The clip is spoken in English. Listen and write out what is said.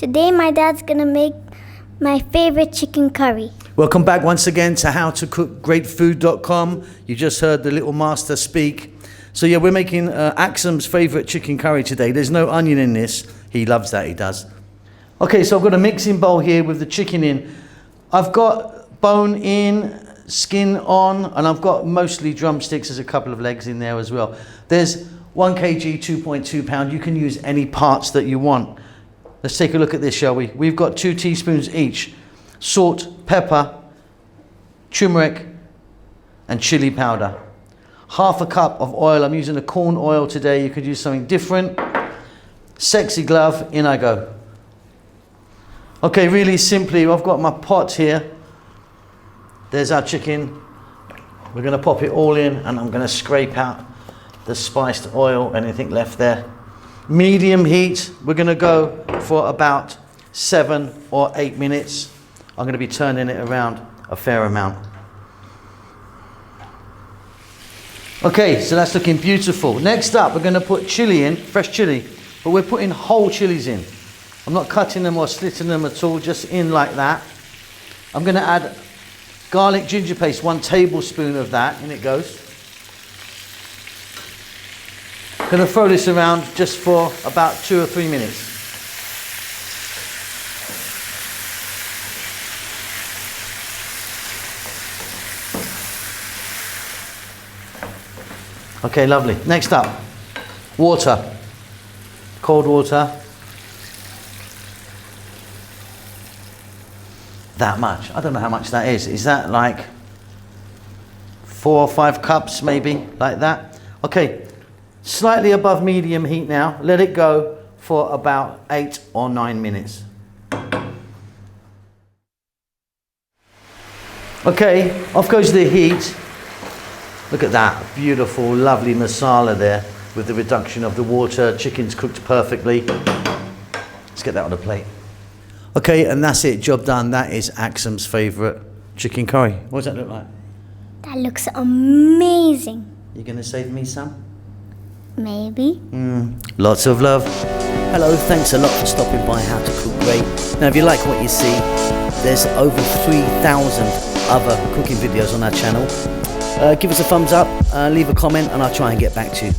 Today my dad's gonna make my favorite chicken curry. Welcome back once again to howtocookgreatfood.com. You just heard the little master speak. So yeah, we're making Axum's favorite chicken curry today. There's no onion in this. He loves that, he does. Okay, so I've got a mixing bowl here with the chicken in. I've got bone in, skin on, and I've got mostly drumsticks. There's a couple of legs in there as well. There's 1 kg, 2.2 pound. You can use any parts that you want. Let's take a look at this, shall we? We've got 2 teaspoons each. Salt, pepper, turmeric, and chili powder. 1/2 cup of oil. I'm using the corn oil today. You could use something different. Sexy glove, in I go. Okay, really simply, I've got my pot here. There's our chicken. We're gonna pop it all in and I'm gonna scrape out the spiced oil, anything left there. Medium heat, we're gonna go for about 7 or 8 minutes. I'm gonna be turning it around a fair amount. Okay, so that's looking beautiful. Next up, we're gonna put chili in, fresh chili, but we're putting whole chilies in. I'm not cutting them or slitting them at all, just in like that. I'm gonna add garlic ginger paste, 1 tablespoon of that, in it goes. Gonna throw this around just for about 2 or 3 minutes. Okay, lovely. Next up, water. Cold water. That much. I don't know how much that is. Is that like 4 or 5 cups maybe, like that? Okay, slightly above medium heat now. Let it go for about 8 or 9 minutes. Okay, off goes the heat. Look at that, beautiful, lovely masala there with the reduction of the water. Chicken's cooked perfectly. Let's get that on a plate. Okay, and that's it, job done. That is Axum's favorite chicken curry. What does that look like? That looks amazing. You gonna save me some? Maybe. Lots of love. Hello, thanks a lot for stopping by How to Cook Great. Now, if you like what you see, there's over 3,000 other cooking videos on our channel. Give us a thumbs up, leave a comment, and I'll try and get back to you.